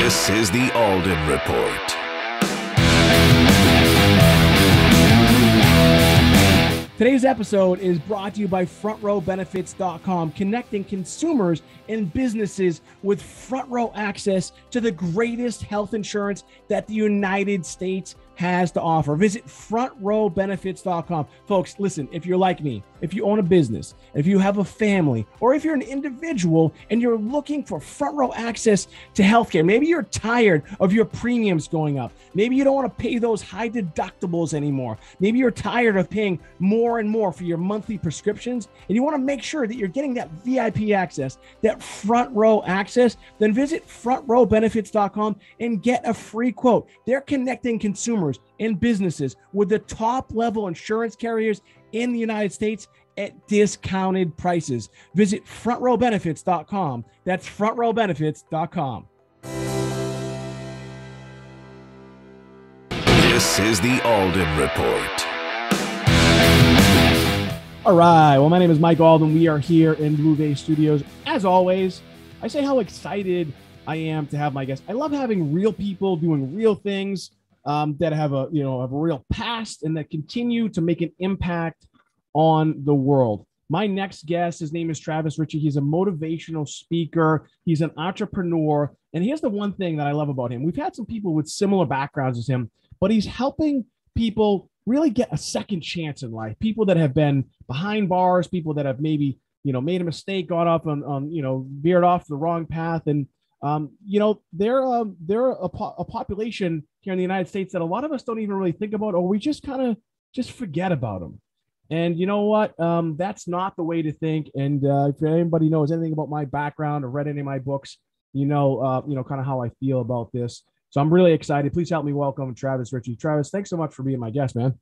This is the Alden Report. Today's episode is brought to you by FrontRowBenefits.com, connecting consumers and businesses with front row access to the greatest health insurance that the United States has to offer. Visit FrontRowBenefits.com. Folks, listen, if you're like me, if you own a business, if you have a family, or if you're an individual and you're looking for front row access to healthcare, maybe you're tired of your premiums going up. Maybe you don't want to pay those high deductibles anymore. Maybe you're tired of paying more and more for your monthly prescriptions, and you want to make sure that you're getting that VIP access, that front row access. Then visit FrontRowBenefits.com and get a free quote. They're connecting consumers and businesses with the top level insurance carriers in the United States at discounted prices. Visit FrontRowBenefits.com. That's FrontRowBenefits.com. This is the Alden Report. All right. Well, my name is Mike Alden. We are here in Blue Bay Studios. As always, I say how excited I am to have my guests. I love having real people doing real things that have a real past and that continue to make an impact on the world. My next guest, his name is Travis Richey. He's a motivational speaker. He's an entrepreneur. And here's the one thing that I love about him. We've had some people with similar backgrounds as him, but he's helping people really get a second chance in life. People that have been behind bars, people that have maybe, made a mistake, got off veered off the wrong path. And, they're a population here in the United States that a lot of us don't even really think about, or we just kind of just forget about them. And you know what? That's not the way to think. And if anybody knows anything about my background or read any of my books, kind of how I feel about this. So I'm really excited. Please help me welcome Travis Richey. Travis, thanks so much for being my guest, man.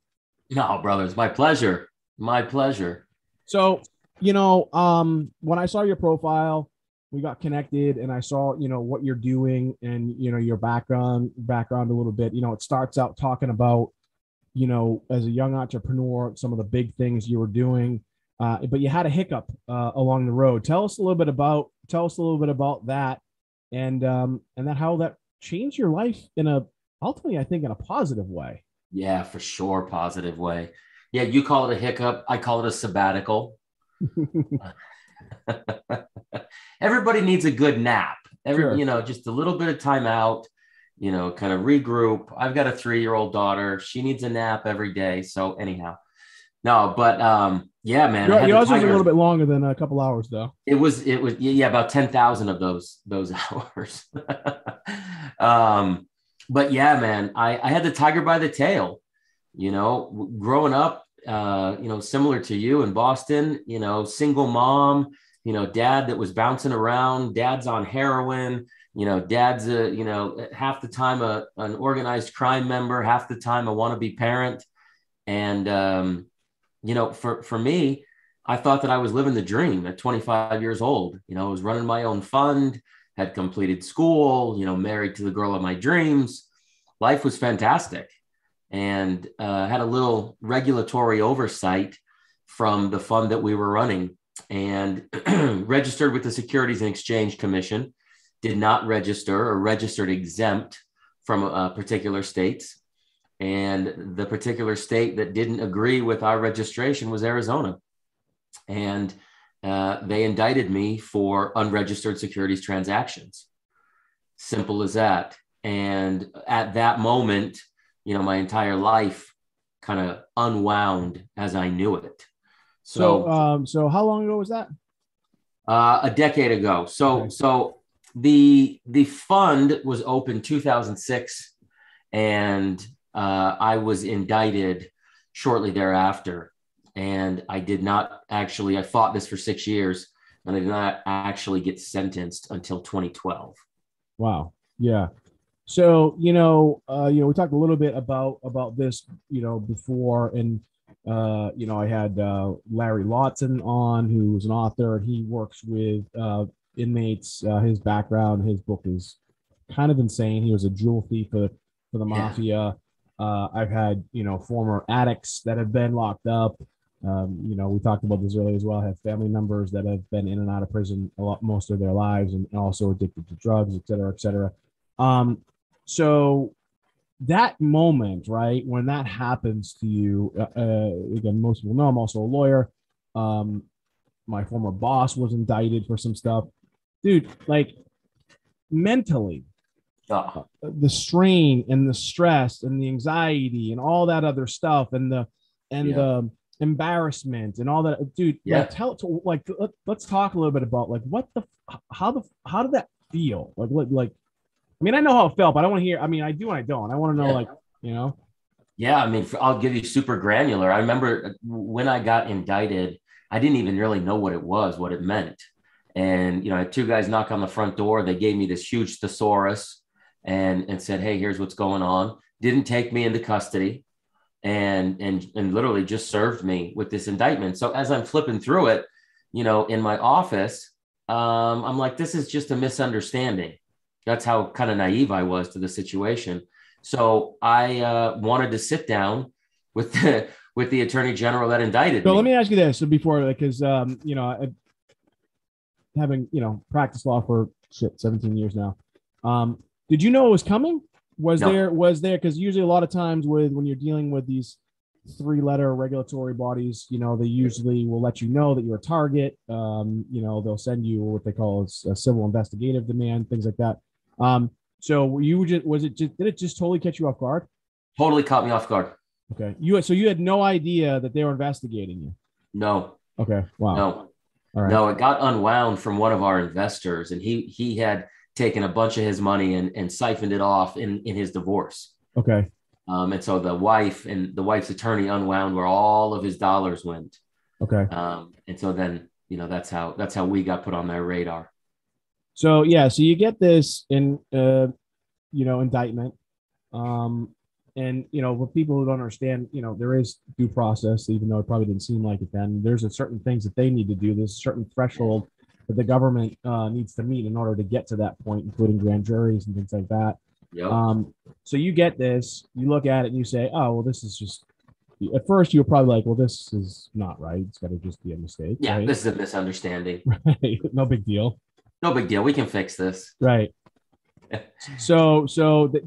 No, brother, it's my pleasure. My pleasure. So, when I saw your profile, we got connected and I saw, what you're doing and, your background a little bit. It starts out talking about, as a young entrepreneur, some of the big things you were doing, but you had a hiccup along the road. Tell us a little bit about that and then how that changed your life ultimately, I think, in a positive way. Yeah, for sure. Positive way. Yeah. You call it a hiccup. I call it a sabbatical. Everybody needs a good nap. Sure. Just a little bit of time out, kind of regroup. I've got a 3-year-old daughter. She needs a nap every day. So anyhow, no, but yeah, man. Yours was a little bit longer than a couple hours though. It was about 10,000 of those hours. But yeah, man, I had the tiger by the tail, growing up, similar to you in Boston, single mom, dad that was bouncing around, dad's on heroin, dad's half the time an organized crime member, half the time a wannabe parent. And, for me, I thought that I was living the dream at 25 years old. I was running my own fund, had completed school, married to the girl of my dreams. Life was fantastic. And had a little regulatory oversight from the fund that we were running and registered with the Securities and Exchange Commission, did not register or registered exempt from particular states. And the particular state that didn't agree with our registration was Arizona. And they indicted me for unregistered securities transactions. Simple as that. And at that moment, my entire life kind of unwound as I knew it. So how long ago was that? A decade ago. So the fund was open 2006, and I was indicted shortly thereafter. And I fought this for 6 years, and I did not actually get sentenced until 2012. Wow. Yeah. So, we talked a little bit about this, before, and, I had Larry Lawson on, who was an author, and he works with inmates. His background, his book is kind of insane. He was a jewel thief for the mafia. I've had, former addicts that have been locked up. We talked about this earlier as well. I have family members that have been in and out of prison most of their lives and also addicted to drugs, et cetera, et cetera. So that moment, right, when that happens to you, again, most people know I'm also a lawyer. Um, my former boss was indicted for some stuff. Dude, like mentally, Oh, the strain and the stress and the anxiety and all that other stuff and yeah. the embarrassment and all that, dude, like Yeah. let's talk a little bit about like how did that feel? Like I mean, I know how it felt, but I want to hear. I mean, I do and I don't. I want to know, Yeah. like, you know. Yeah. I mean, I'll give you super granular. I remember when I got indicted, I didn't even really know what it was, what it meant. And, I had two guys knock on the front door. They gave me this huge thesaurus and said, "Hey, here's what's going on." Didn't take me into custody and literally just served me with this indictment. So as I'm flipping through it, in my office, I'm like, this is just a misunderstanding. That's how kind of naive I was to the situation. So I wanted to sit down with the attorney general that indicted So let me. me ask you this before, because having practiced law for 17 years now. Did you know it was coming? No, Was there because usually a lot of times when you're dealing with these three-letter regulatory bodies, they usually will let you know that you're a target. They'll send you what they call a civil investigative demand, things like that. So were you just was it just did it just totally catch you off guard? totally caught me off guard. Okay, you had no idea that they were investigating you. No, Okay, wow, no, all right, no. It got unwound from one of our investors, and he had taken a bunch of his money and siphoned it off in his divorce. okay. And so the wife and the wife's attorney unwound where all of his dollars went. Okay. And so then, that's how we got put on their radar. So yeah, so you get this indictment. Um, and for people who don't understand, there is due process, even though it probably didn't seem like it then. There's a certain things that they need to do. There's a certain threshold that the government needs to meet in order to get to that point, including grand juries and things like that. Yep. So you get this, you look at it and you say, oh, well, this is just, at first you're probably like, well, this is not right. It's got to just be a mistake, Yeah, right? this is a misunderstanding. Right. No big deal. No big deal. We can fix this. Right. So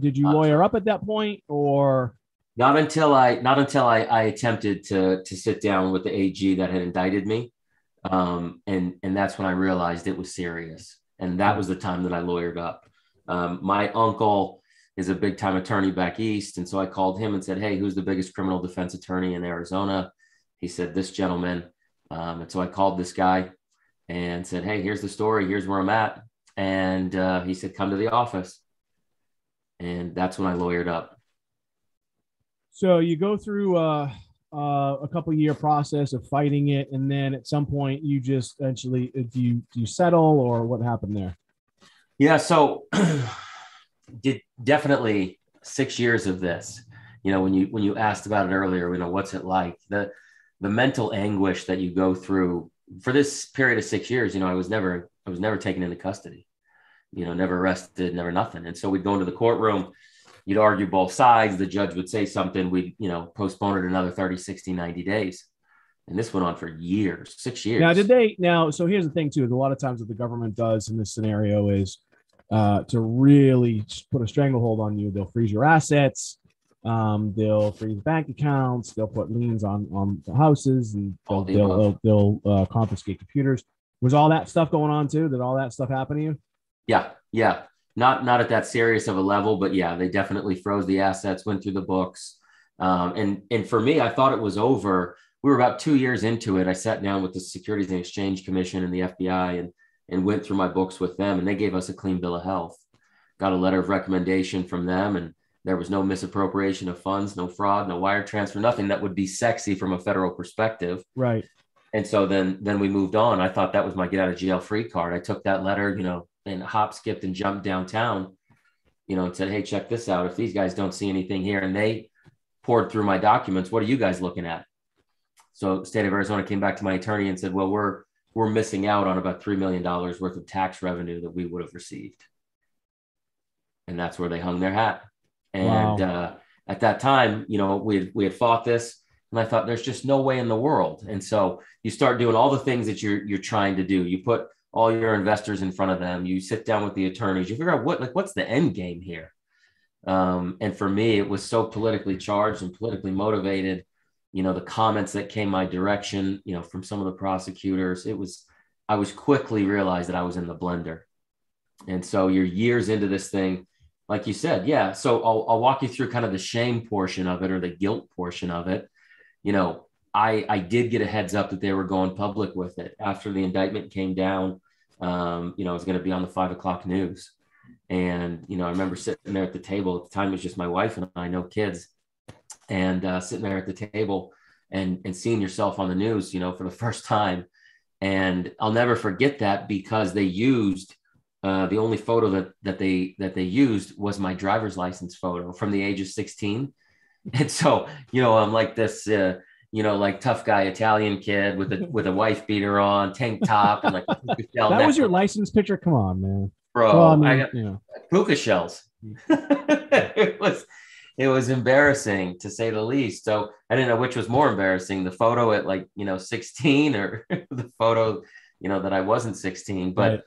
did you lawyer up at that point or? Not until I attempted to sit down with the AG that had indicted me. And that's when I realized it was serious. And that was the time that I lawyered up. My uncle is a big time attorney back east. And so I called him and said, "Hey, who's the biggest criminal defense attorney in Arizona?" He said, "This gentleman." And so I called this guy and said, "Hey, here's the story. Here's where I'm at." And he said, "Come to the office." And that's when I lawyered up. So you go through a couple year process of fighting it, and then at some point you just eventually do you settle or what happened there? Yeah. So did definitely 6 years of this. When you asked about it earlier, what's it like? The mental anguish that you go through for this period of 6 years. I was never taken into custody. Never arrested, never nothing. And so we'd go into the courtroom, you'd argue both sides. The judge would say something, we'd, postpone it another 30, 60, 90 days. And this went on for years, 6 years. So here's the thing too, is a lot of times what the government does in this scenario is to really put a stranglehold on you. They'll freeze your assets. They'll freeze bank accounts. They'll put liens on the houses, and they'll confiscate computers. Was all that stuff going on too? Did all that stuff happen to you? Yeah. Yeah. Not at that serious of a level, but yeah, they definitely froze the assets, went through the books. And for me, I thought it was over. We were about 2 years into it. I sat down with the Securities and Exchange Commission and the FBI and went through my books with them, and they gave us a clean bill of health. Got a letter of recommendation from them, and there was no misappropriation of funds, no fraud, no wire transfer, nothing that would be sexy from a federal perspective. Right. And so then we moved on. I thought that was my get out of jail free card. I took that letter, and hop, skipped, and jumped downtown, and said, "Hey, check this out. If these guys don't see anything here," and they poured through my documents, "What are you guys looking at?" So the state of Arizona came back to my attorney and said, "Well, we're missing out on about $3 million worth of tax revenue that we would have received." And that's where they hung their hat. And Wow. At that time, we had fought this, and I thought there's just no way in the world. And so you start doing all the things that you're trying to do. You put all your investors in front of them. You sit down with the attorneys. You figure out what's the end game here. And for me, it was so politically charged and politically motivated. The comments that came my direction, from some of the prosecutors, I was quickly realized that I was in the blender. And so you're years into this thing, like you said. Yeah. So I'll walk you through kind of the shame portion of it, or the guilt portion of it. I did get a heads up that they were going public with it after the indictment came down. It was going to be on the 5 o'clock news. And, I remember sitting there at the table. At the time, it was just my wife and I, no kids, and sitting there at the table and seeing yourself on the news, for the first time. And I'll never forget that, because they used the only photo that they used was my driver's license photo from the age of 16. And so, I'm like this, like tough guy Italian kid with a wife beater on, tank top, and like that was your license picture. Come on, man. Bro, well, I got puka shells. It was embarrassing, to say the least. So I didn't know which was more embarrassing, the photo at 16, or the photo, that I wasn't 16. But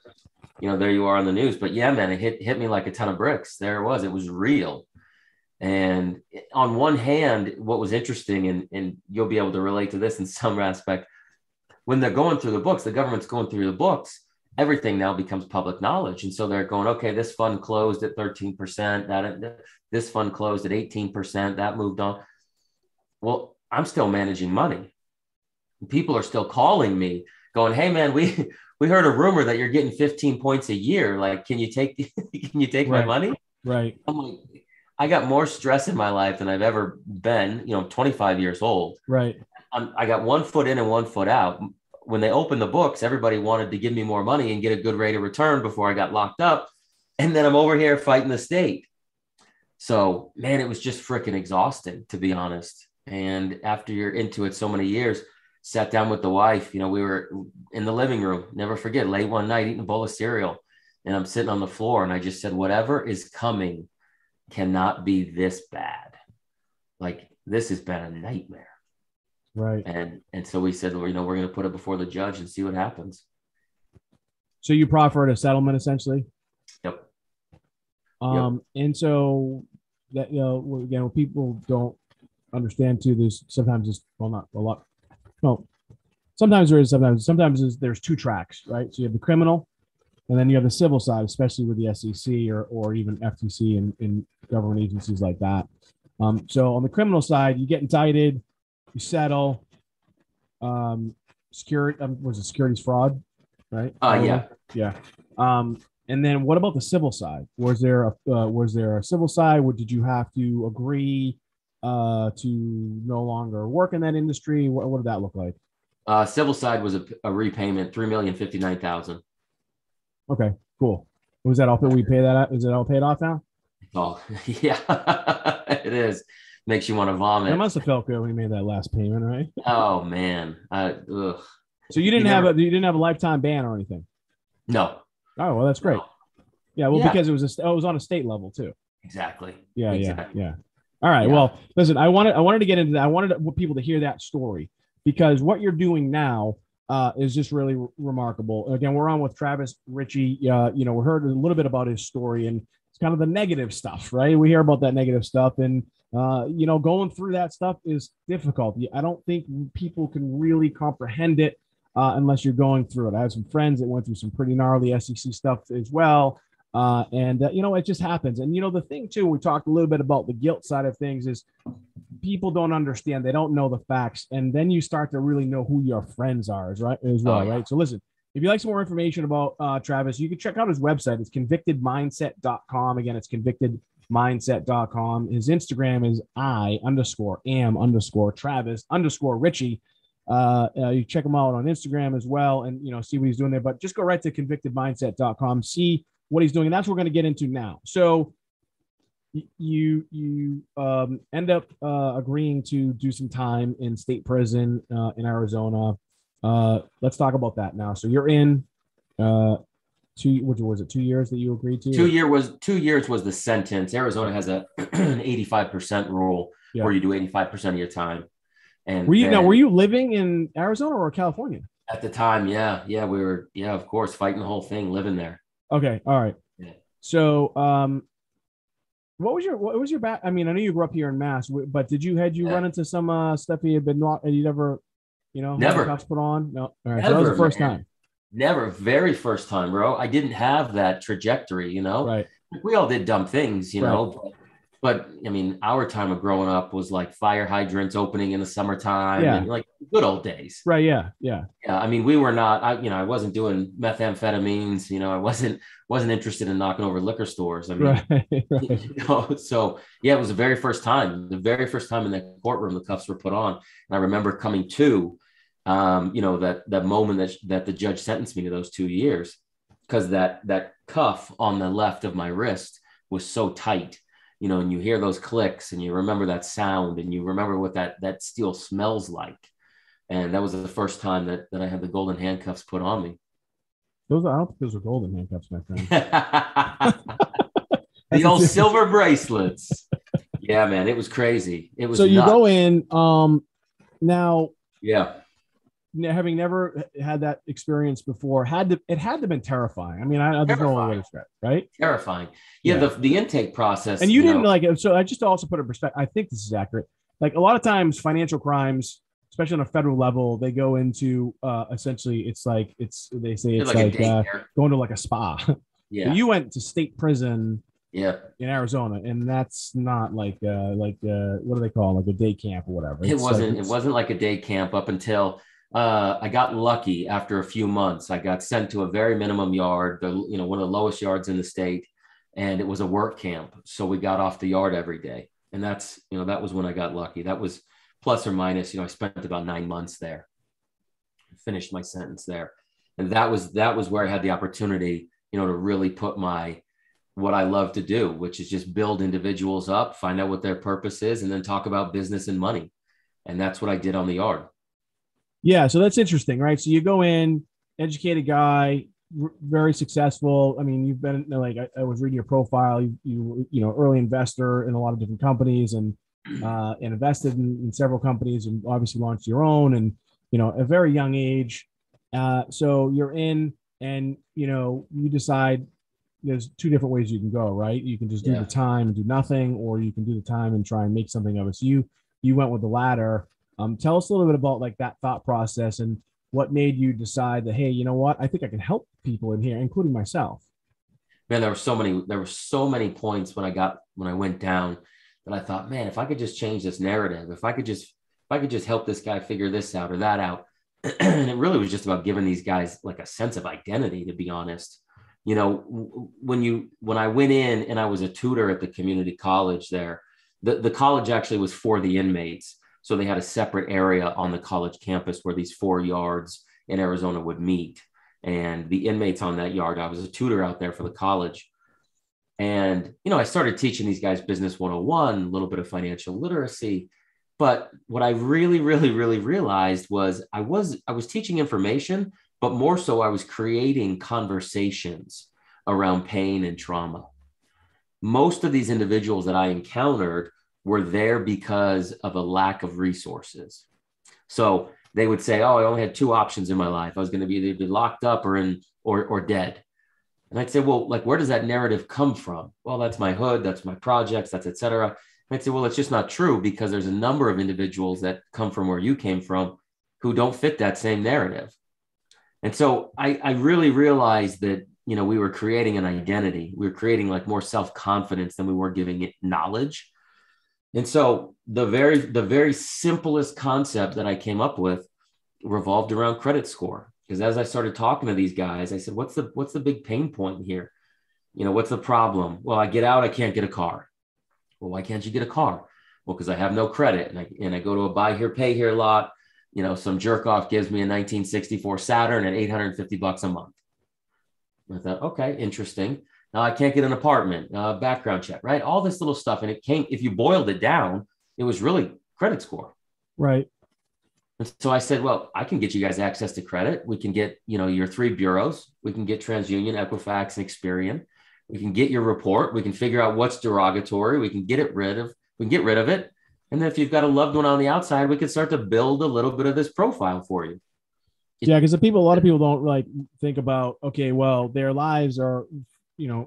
there you are on the news. But yeah, man, it hit me like a ton of bricks. There it was. It was real. And on one hand, what was interesting, and you'll be able to relate to this in some aspect, when they're going through the books, the government's going through the books, everything now becomes public knowledge. And so they're going, okay, this fund closed at 13%, this fund closed at 18%, that moved on. Well, I'm still managing money. People are still calling me going, hey man, we heard a rumor that you're getting 15 points a year. Like, can you take my money? Right. I'm like, I got more stress in my life than I've ever been. I'm 25 years old. Right. I got 1 foot in and 1 foot out. When they opened the books, everybody wanted to give me more money and get a good rate of return before I got locked up. And then I'm over here fighting the state. So, man, it was just freaking exhausting, to be honest. And after you're into it so many years, sat down with the wife, we were in the living room, never forget, late one night eating a bowl of cereal. And I'm sitting on the floor, and I just said, whatever is coming cannot be this bad. Like, this has been a nightmare. Right. And so we said, we're going to put it before the judge and see what happens. So you proffered a settlement, essentially? Yep. And so that, again, what people don't understand too, there's sometimes not a lot. No, sometimes there is, sometimes there's two tracks, right? So you have the criminal, and then you have the civil side, especially with the SEC or even FTC and government agencies like that. So on the criminal side, you get indicted, you settle, securities fraud, right? Yeah. And then what about the civil side? Was there a civil side? Did you have to agree to no longer work in that industry? What did that look like? Civil side was a repayment, $3,059,000. Okay, cool. Was that all? We pay that out? Is it all paid off now? Oh, yeah, it is. Makes you want to vomit. It must have felt good when you made that last payment, right? Oh man. So you didn't have a lifetime ban or anything? No. Oh, well, that's great. No. Yeah, well, because it was on a state level too. Exactly. Yeah. Exactly. All right. Yeah. Well, listen, I wanted to get into that. I wanted people to hear that story, because what you're doing now is just really remarkable. Again, we're on with Travis Richey. We heard a little bit about his story, and it's kind of the negative stuff, right? We hear about that negative stuff, and going through that stuff is difficult. I don't think people can really comprehend it unless you're going through it. I have some friends that went through some pretty gnarly SEC stuff as well. It just happens. And, the thing too, we talked a little bit about the guilt side of things, is people don't understand. They don't know the facts. And then you start to really know who your friends are as well. Right. So listen, if you'd like some more information about Travis, you can check out his website. It's convictedmindset.com. Again, it's convictedmindset.com. His Instagram is I_am_Travis_Richey. You check him out on Instagram as well, and see what he's doing there. But just go right to convictedmindset.com, see what he's doing, and that's what we're going to get into now. So you end up agreeing to do some time in state prison in Arizona. Let's talk about that now. So you're in 2 years that you agreed to? 2 years was the sentence. Arizona has an 85% rule where you do 85% of your time. And were you living in Arizona or California? At the time, yeah, we were, yeah, of course, fighting the whole thing, living there. Okay, all right. Yeah. So, what was your back? I mean, I know you grew up here in Mass, but had you Yeah. run into some stuff you had been not, and you never, had the Never, cuffs put on? No. All right. So that was the never, first man. time. Never. Very first time, bro. I didn't have that trajectory, Right. We all did dumb things, Right. but I mean, our time of growing up was like fire hydrants opening in the summertime Yeah. and like good old days. Right. Yeah. Yeah. Yeah, I mean, we were not. I wasn't doing methamphetamines. I wasn't interested in knocking over liquor stores. I mean, Right. Right. so yeah, it was the very first time in the courtroom the cuffs were put on, and I remember coming to, that moment that the judge sentenced me to those 2 years, because that cuff on the left of my wrist was so tight, and you hear those clicks, and you remember that sound, and you remember what that steel smells like. And that was the first time that I had the golden handcuffs put on me. I don't think those are golden handcuffs, my friend. The old silver bracelets. Yeah, man, it was crazy. It was so you nuts. go in now. Yeah. Having never had that experience before, it had to been terrifying. I mean, there's no other way to describe it, right? Terrifying. Yeah. The intake process. And you didn't like it. So I just also put in perspective. I think this is accurate. Like a lot of times, financial crimes, especially on a federal level, they go into essentially they say it's like going to like a spa. Yeah. But you went to state prison. Yeah. In Arizona, and that's not like what do they call it? Like a day camp or whatever. It wasn't like a day camp up until I got lucky. After a few months, I got sent to a very minimum yard, one of the lowest yards in the state, and it was a work camp. So we got off the yard every day, and that was when I got lucky. That was plus or minus. I spent about 9 months there, finished my sentence there, and that was where I had the opportunity, to really put what I love to do, which is just build individuals up, find out what their purpose is, and then talk about business and money. And that's what I did on the yard. Yeah. So that's interesting, right? So you go in, educated guy, very successful. I mean, you've been like, I was reading your profile, you early investor in a lot of different companies and invested in several companies and obviously launched your own and, a very young age. So you're in and, you decide, there's two different ways you can go, right? You can just do the time and do nothing, or you can do the time and try and make something of it. So you went with the latter. Tell us a little bit about like that thought process and what made you decide that, hey, you know what? I think I can help people in here, including myself. Man, there were so many points when I went down that I thought, man, if I could just change this narrative, if I could just help this guy figure this out or that out. And it really was just about giving these guys like a sense of identity, to be honest. When I went in and I was a tutor at the community college there, the college actually was for the inmates. So they had a separate area on the college campus where these 4 yards in Arizona would meet. And the inmates on that yard, I was a tutor out there for the college. And, I started teaching these guys business 101, a little bit of financial literacy. But what I really, really, really realized was I was teaching information, but more so I was creating conversations around pain and trauma. Most of these individuals that I encountered were there because of a lack of resources. So they would say, oh, I only had 2 options in my life. I was going to be either locked up or dead. And I'd say, well, like, where does that narrative come from? Well, that's my hood, that's my projects, that's et cetera. And I'd say, well, it's just not true, because there's a number of individuals that come from where you came from who don't fit that same narrative. And so I really realized that, we were creating an identity. We were creating like more self-confidence than we were giving it knowledge. And so the very simplest concept that I came up with revolved around credit score. Because as I started talking to these guys, I said, what's the big pain point here? What's the problem? Well, I get out, I can't get a car. Well, why can't you get a car? Well, because I have no credit. And I go to a buy here, pay here lot. Some jerk off gives me a 1964 Saturn at $850 a month. I thought, okay, interesting. Now I can't get an apartment, background check, right? All this little stuff. And if you boiled it down, it was really credit score. Right. And so I said, well, I can get you guys access to credit. We can get, your 3 bureaus. We can get TransUnion, Equifax, and Experian. We can get your report. We can figure out what's derogatory. We can get rid of it. And then if you've got a loved one on the outside, we can start to build a little bit of this profile for you. Yeah, because a lot of people don't like think about, okay, well, their lives are,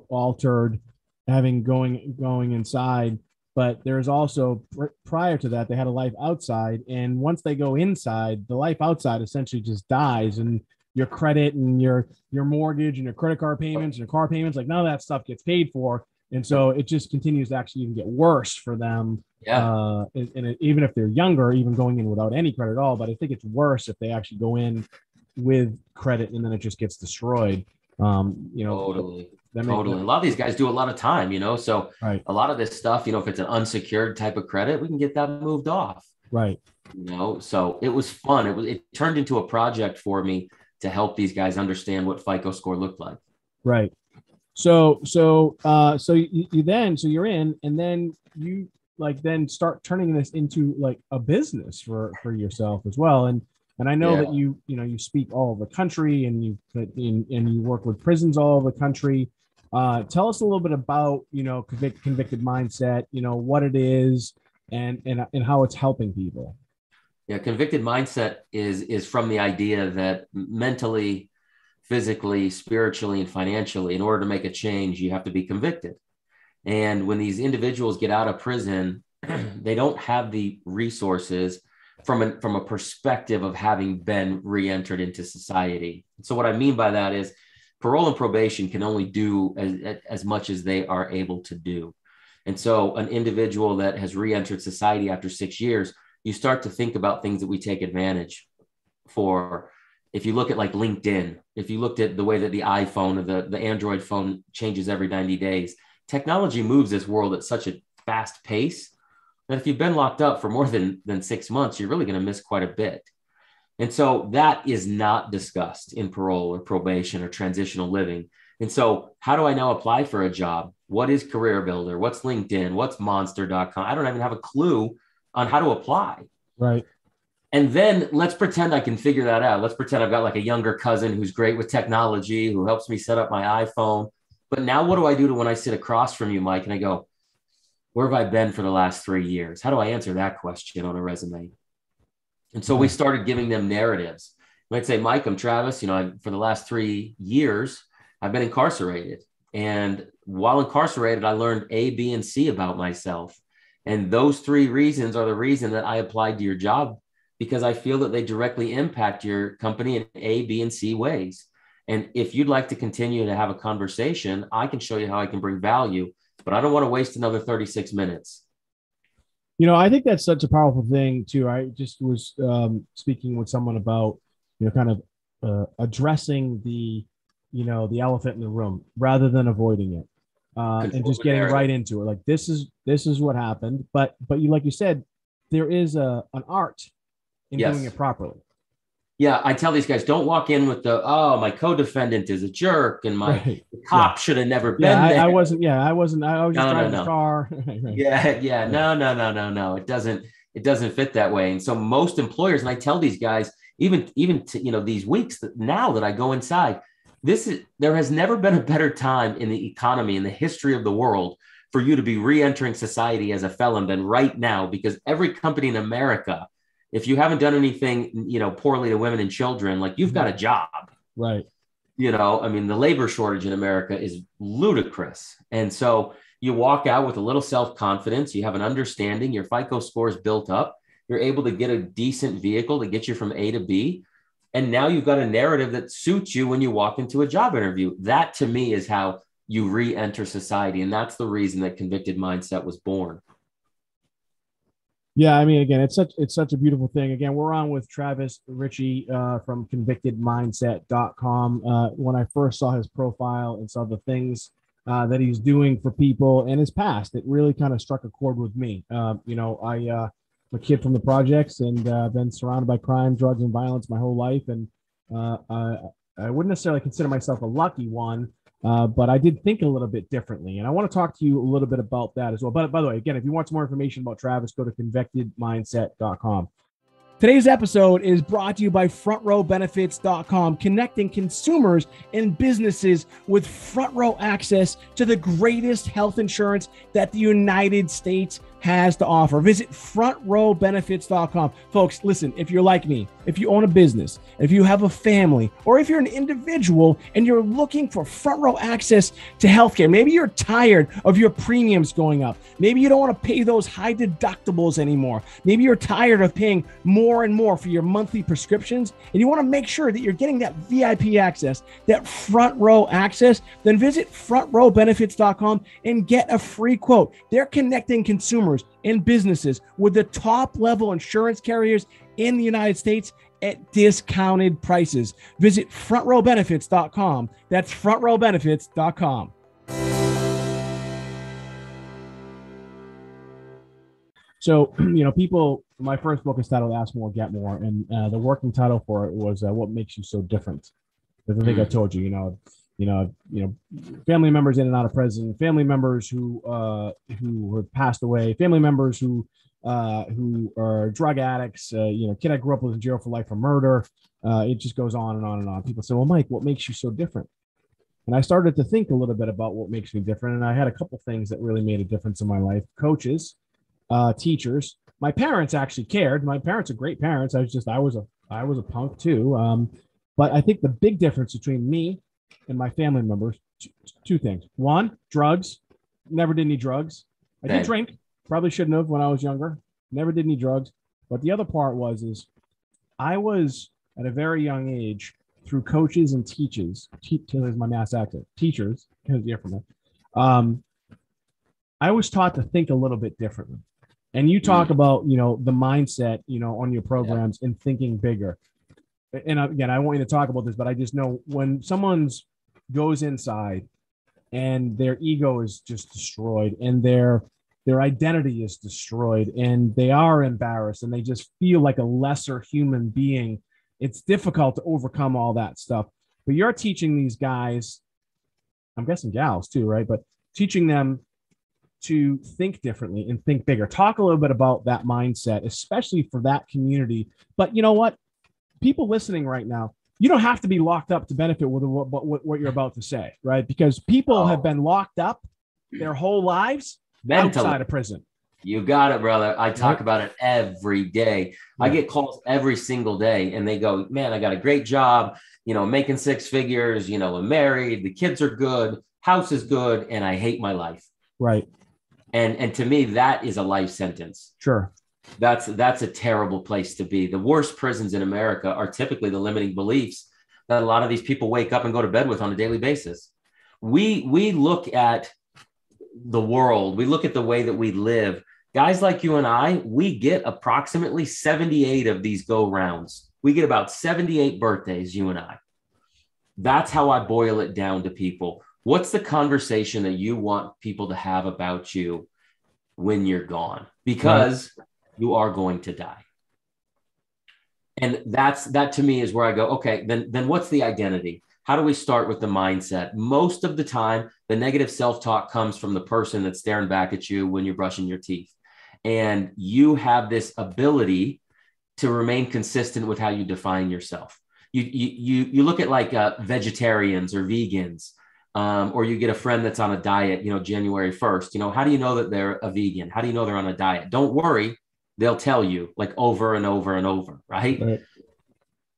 altered, having going inside, but there's also prior to that they had a life outside, and once they go inside, the life outside essentially just dies, and your credit and your mortgage and your credit card payments and your car payments, like none of that stuff gets paid for, and so it just continues to actually even get worse for them. Yeah. Even if they're younger, even going in without any credit at all. But I think it's worse if they actually go in with credit and then it just gets destroyed. Totally. Totally. A lot of these guys do a lot of time, so right. A lot of this stuff, if it's an unsecured type of credit, we can get that moved off. Right. So it was fun. It turned into a project for me to help these guys understand what FICO score looked like. Right. So you're in, and then you then start turning this into like a business for yourself as well. And I know that you speak all over the country, and you work with prisons all over the country. Tell us a little bit about, convicted mindset, what it is and how it's helping people. Yeah. Convicted mindset is from the idea that mentally, physically, spiritually, and financially, in order to make a change, you have to be convicted. And when these individuals get out of prison, they don't have the resources from a perspective of having been re-entered into society. So what I mean by that is parole and probation can only do as much as they are able to do. And so an individual that has re-entered society after 6 years, you start to think about things that we take advantage for. If you look at like LinkedIn, if you looked at the way that the iPhone or the Android phone changes every 90 days, technology moves this world at such a fast pace that if you've been locked up for more than 6 months, you're really going to miss quite a bit. And so that is not discussed in parole or probation or transitional living. And so how do I now apply for a job? What is Career Builder? What's LinkedIn? What's Monster.com? I don't even have a clue on how to apply. Right. And then let's pretend I can figure that out. Let's pretend I've got like a younger cousin who's great with technology, who helps me set up my iPhone. But now what do I do when I sit across from you, Mike, and I go, where have I been for the last 3 years? How do I answer that question on a resume? And so we started giving them narratives. You might say, Mike, I'm Travis. For the last 3 years, I've been incarcerated. And while incarcerated, I learned A, B, and C about myself. And those 3 reasons are the reason that I applied to your job, because I feel that they directly impact your company in A, B, and C ways. And if you'd like to continue to have a conversation, I can show you how I can bring value, but I don't want to waste another 36 minutes. I think that's such a powerful thing too. I just was speaking with someone about, kind of addressing the elephant in the room rather than avoiding it, and just getting right into it. Like this is what happened, but like you said, there is an art in doing it properly. Yeah, I tell these guys, don't walk in with my co-defendant is a jerk and my cop should have never been there. I was just driving the car. Yeah. No. It doesn't fit that way. And so most employers, and I tell these guys, even these weeks now that I go inside, there has never been a better time in the economy, in the history of the world, for you to be re-entering society as a felon than right now, because every company in America, if you haven't done anything, poorly to women and children, like you've got a job. Right. The labor shortage in America is ludicrous. And so you walk out with a little self-confidence, you have an understanding, your FICO score is built up, you're able to get a decent vehicle to get you from A to B. And now you've got a narrative that suits you when you walk into a job interview. That to me is how you re-enter society. And that's the reason that Convicted Mindset was born. Yeah, again, it's such a beautiful thing. Again, we're on with Travis Richey from convictedmindset.com. When I first saw his profile and saw the things that he's doing for people in his past, it really kind of struck a chord with me. I'm a kid from the projects and been surrounded by crime, drugs, and violence my whole life. And I wouldn't necessarily consider myself a lucky one, but I did think a little bit differently. And I want to talk to you a little bit about that as well. But by the way, again, if you want some more information about Travis, go to convictedmindset.com. Today's episode is brought to you by FrontRowBenefits.com, connecting consumers and businesses with front row access to the greatest health insurance that the United States has to offer. Visit FrontRowBenefits.com. Folks, listen, if you're like me, if you own a business, if you have a family, or if you're an individual and you're looking for front row access to healthcare, maybe you're tired of your premiums going up. Maybe you don't want to pay those high deductibles anymore. Maybe you're tired of paying more and more for your monthly prescriptions, and you want to make sure that you're getting that VIP access, that front row access, then visit FrontRowBenefits.com and get a free quote. They're connecting consumers and businesses with the top level insurance carriers in the United States at discounted prices. Visit FrontRowBenefits.com. That's FrontRowBenefits.com. So, people, my first book is titled Ask More, Get More. And the working title for it was What Makes You So Different? Because I think I told you, family members in and out of prison, family members who have passed away, family members who are drug addicts, kid I grew up with in jail for life for murder. It just goes on and on and on. People say, well, Mike, what makes you so different? And I started to think a little bit about what makes me different. And I had a couple things that really made a difference in my life. Coaches, teachers, my parents actually cared. My parents are great parents. I was a punk too. But I think the big difference between me and my family members, two things. One, drugs. Never did any drugs. I did drink. Probably shouldn't have when I was younger. Never did any drugs. But the other part is I was at a very young age through coaches and teachers. Here's my mass accent. Teachers. Hear from me. I was taught to think a little bit differently. And you talk about, the mindset, on your programs and thinking bigger. And again, I want you to talk about this, but I just know when someone's goes inside and their ego is just destroyed and their identity is destroyed and they are embarrassed and they just feel like a lesser human being, it's difficult to overcome all that stuff. But you're teaching these guys, I'm guessing gals too, right? But teaching them to think differently and think bigger. Talk a little bit about that mindset, especially for that community. But you know what? People listening right now, you don't have to be locked up to benefit with what you're about to say, right? Because people have been locked up their whole lives outside of prison. You got it, brother. I talk about it every day. Yeah. I get calls every single day and they go, man, I got a great job, making six figures, I'm married, the kids are good, house is good, and I hate my life. Right. And to me, that is a life sentence. Sure. That's a terrible place to be. The worst prisons in America are typically the limiting beliefs that a lot of these people wake up and go to bed with on a daily basis. We look at the world. We look at the way that we live. Guys like you and I, we get approximately 78 of these go rounds. We get about 78 birthdays, you and I. That's how I boil it down to people. What's the conversation that you want people to have about you when you're gone? Because you are going to die. And that to me is where I go, okay, then what's the identity? How do we start with the mindset? Most of the time, the negative self-talk comes from the person that's staring back at you when you're brushing your teeth. And you have this ability to remain consistent with how you define yourself. You look at like vegetarians or vegans, or you get a friend that's on a diet, January 1st, how do you know that they're a vegan? How do you know they're on a diet? Don't worry. They'll tell you like over and over and over, right?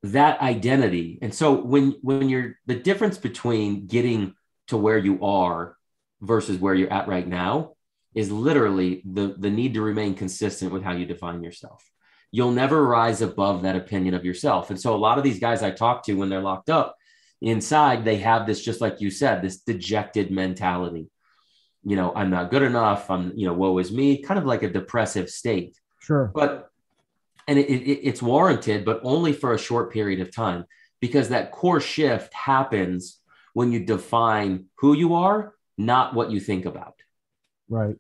That identity. And so when you're the difference between getting to where you are versus where you're at right now is literally the need to remain consistent with how you define yourself. You'll never rise above that opinion of yourself. And so a lot of these guys I talk to when they're locked up inside, they have this, just like you said, this dejected mentality. I'm not good enough. I'm, woe is me, kind of like a depressive state. Sure. And it's warranted, but only for a short period of time, because that core shift happens when you define who you are, not what you think about. Right.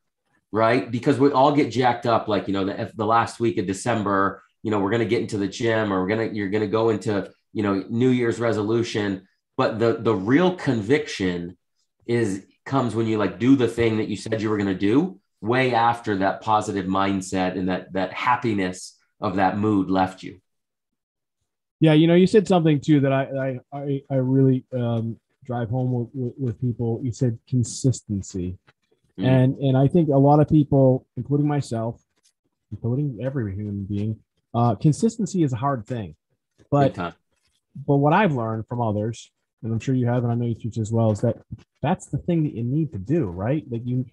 Right. Because we all get jacked up. Like, the last week of December, we're going to get into the gym, or you're going to go into, New Year's resolution. But the real conviction comes when you do the thing that you said you were going to do way after that positive mindset and that happiness of that mood left you. Yeah, you said something too that I really drive home with people. You said consistency, and I think a lot of people, including myself, including every human being, consistency is a hard thing. Big time. But what I've learned from others, and I'm sure you have, and I know you teach as well, is that that's the thing that you need to do, right? Like you're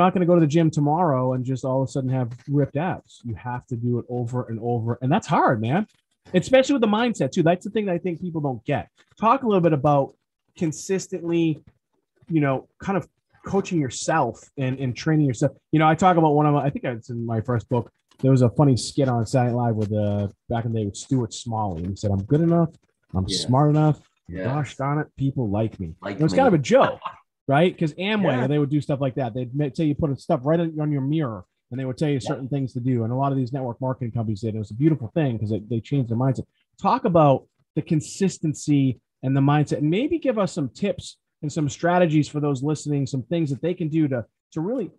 not going to go to the gym tomorrow and just all of a sudden have ripped abs. You have to do it over and over, and that's hard, man. Especially with the mindset too. That's the thing that I think people don't get. Talk a little bit about consistently, kind of coaching yourself and training yourself. I talk about one of I think it's in my first book. There was a funny skit on Saturday Night Live with back in the day with Stuart Smalley. And he said, "I'm good enough. I'm smart enough. Gosh darn it, people like me." It was kind of a joke, right? Because Amway, they would do stuff like that. They'd say you put stuff right on your mirror, and they would tell you certain things to do. And a lot of these network marketing companies did. It was a beautiful thing because they changed their mindset. Talk about the consistency and the mindset, and maybe give us some tips and some strategies for those listening, some things that they can do to really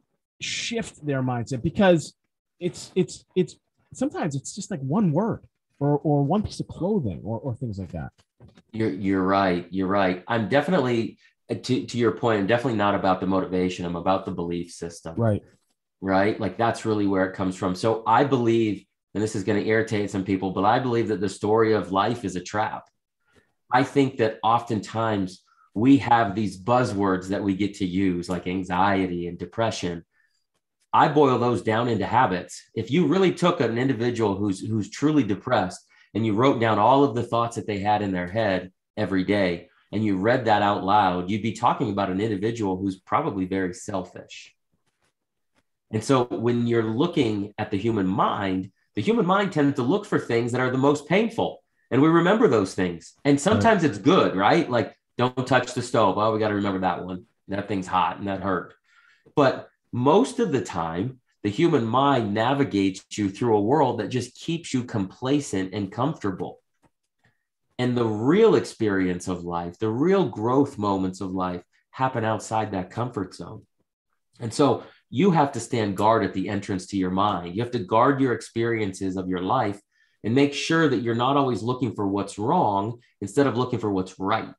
shift their mindset, because it's sometimes it's just like one word or one piece of clothing or things like that. You're right. You're right. I'm definitely, to your point, I'm definitely not about the motivation. I'm about the belief system. Right. Like that's really where it comes from. So I believe, and this is going to irritate some people, but I believe that the story of life is a trap. I think that oftentimes we have these buzzwords that we get to use, like anxiety and depression. I boil those down into habits. If you really took an individual who's truly depressed and you wrote down all of the thoughts that they had in their head every day, and you read that out loud, you'd be talking about an individual who's probably very selfish. And so when you're looking at the human mind tends to look for things that are the most painful. And we remember those things. And sometimes it's good, right? Like, don't touch the stove. Oh, we got to remember that one. That thing's hot and that hurt. But most of the time, the human mind navigates you through a world that just keeps you complacent and comfortable. And the real experience of life, the real growth moments of life happen outside that comfort zone. And so you have to stand guard at the entrance to your mind. You have to guard your experiences of your life and make sure that you're not always looking for what's wrong instead of looking for what's right.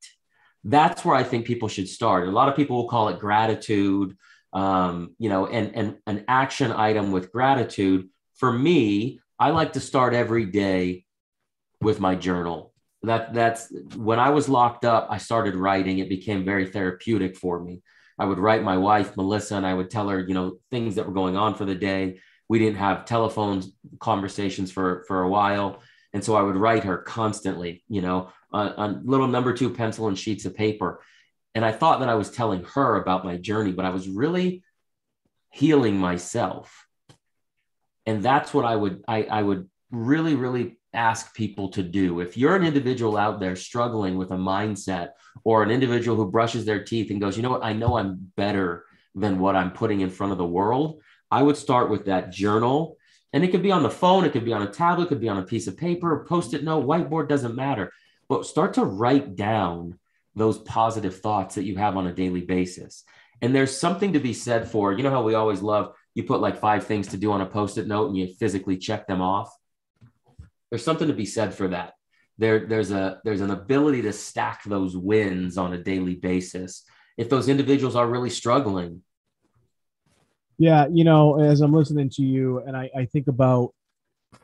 That's where I think people should start. A lot of people will call it gratitude, and an action item with gratitude. For me, I like to start every day with my journal. That's when I was locked up, I started writing. It became very therapeutic for me. I would write my wife, Melissa, and I would tell her, things that were going on for the day. We didn't have telephones conversations for a while. And so I would write her constantly, on little number 2 pencil and sheets of paper. And I thought that I was telling her about my journey, but I was really healing myself. And that's what I would really, really ask people to do. If you're an individual out there struggling with a mindset, or an individual who brushes their teeth and goes, you know what, I know I'm better than what I'm putting in front of the world, I would start with that journal. And it could be on the phone, it could be on a tablet, it could be on a piece of paper, Post-it note, whiteboard, doesn't matter. But start to write down those positive thoughts that you have on a daily basis. And there's something to be said for, how we always love, you put like 5 things to do on a Post-it note and you physically check them off. There's something to be said for that. There's an ability to stack those wins on a daily basis if those individuals are really struggling. Yeah, as I'm listening to you, and I think about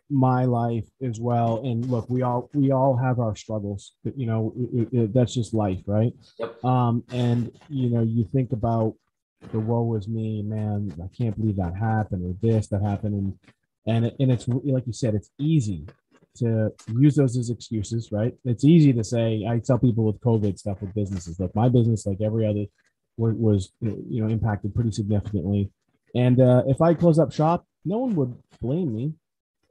my life as well. And look, we all have our struggles. That's just life, right? Yep. And you think about the woe is me, man. I can't believe that happened, or this that happened, and it's like you said, it's easy to use those as excuses, right? It's easy to say. I tell people with COVID stuff with businesses, like my business, like every other, was impacted pretty significantly. And if I close up shop, no one would blame me.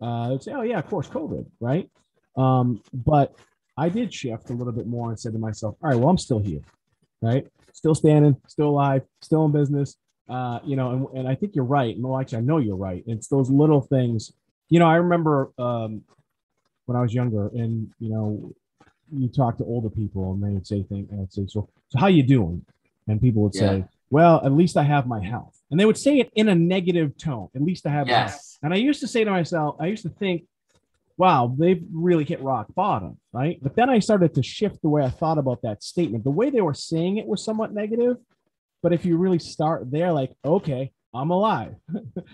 They'd say, "Oh yeah, of course, COVID, right?" But I did shift a little bit more and said to myself, "All right, well, I'm still here, right? Still standing, still alive, still in business." And I think you're right. No, actually, I know you're right. It's those little things. I remember when I was younger, and you talk to older people, and they would say things, and I'd say, "So how you doing?" And people would say, "Well, at least I have my health." And they would say it in a negative tone. At least I have. Yes. And I used to say to myself, I used to think, wow, they've really hit rock bottom, right? But then I started to shift the way I thought about that statement. The way they were saying it was somewhat negative. But if you really start there, like, okay, I'm alive.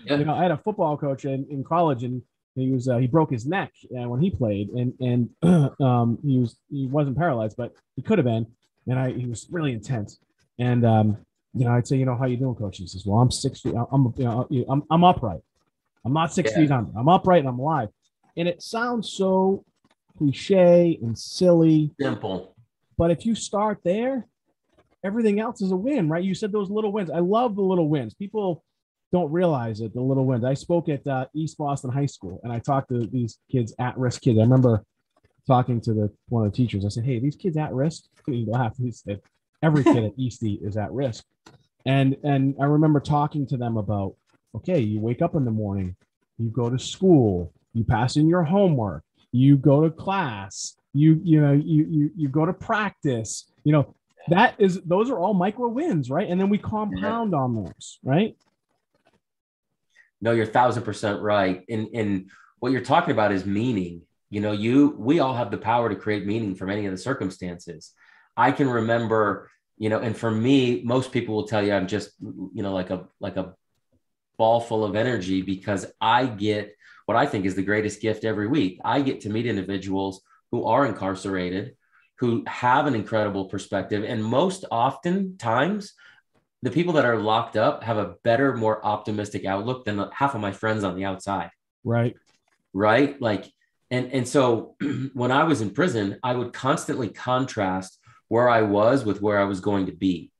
Yeah. You know, I had a football coach in college, and he broke his neck when he played, and he wasn't paralyzed, but he could have been. And he was really intense. And you know, I'd say, you know, how you doing, coach? He says, well, I'm 6 feet. I'm upright. I'm not 6 feet under. I'm upright and I'm alive. And it sounds so cliche and silly. Simple. But if you start there, everything else is a win, right? You said those little wins. I love the little wins. People don't realize it, the little wins. I spoke at East Boston High School, and I talked to these kids, at-risk kids. I remember talking to one of the teachers. I said, hey, these kids at risk? He laughed. He said, every kid at Eastie is at risk. And I remember talking to them about, okay, you wake up in the morning, you go to school, you pass in your homework, you go to class, you go to practice, you know, those are all micro wins, right? And then we compound on those, right? No, you're 1,000% right. And what you're talking about is meaning. You know, we all have the power to create meaning from any of the circumstances. I can remember, you know, and for me, most people will tell you I'm just, you know, like a ball full of energy, because I get what I think is the greatest gift every week. I get to meet individuals who are incarcerated, who have an incredible perspective. And most often times, the people that are locked up have a better, more optimistic outlook than half of my friends on the outside. Right. Right. Like, and so when I was in prison, I would constantly contrast where I was with where I was going to be.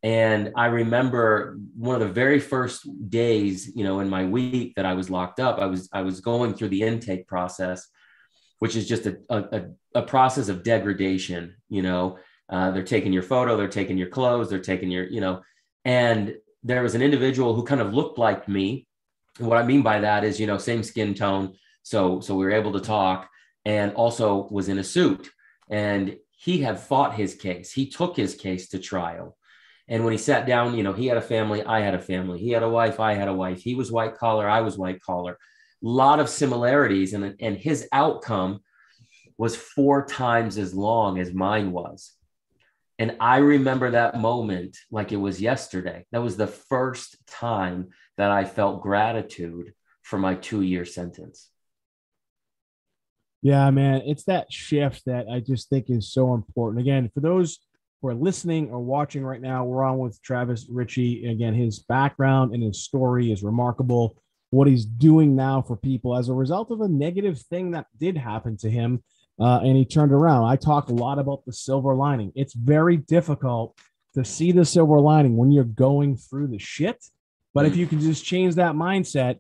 And I remember one of the very first days, you know, in my week that I was locked up, I was going through the intake process, which is just a process of degradation. You know, they're taking your photo, they're taking your clothes, they're taking your, you know, and there was an individual who kind of looked like me. And what I mean by that is, you know, same skin tone. So we were able to talk, and also was in a suit, and he had fought his case. He took his case to trial. And when he sat down, you know, he had a family, I had a family. He had a wife, I had a wife. He was white collar, I was white collar. A lot of similarities. And his outcome was 4 times as long as mine was. And I remember that moment like it was yesterday. That was the first time that I felt gratitude for my 2-year sentence. Yeah, man, it's that shift that I just think is so important. Again, for those who are listening or watching right now, we're on with Travis Richey. Again, his background and his story is remarkable. What he's doing now for people as a result of a negative thing that did happen to him, and he turned around. I talk a lot about the silver lining. It's very difficult to see the silver lining when you're going through the shit. But if you can just change that mindset,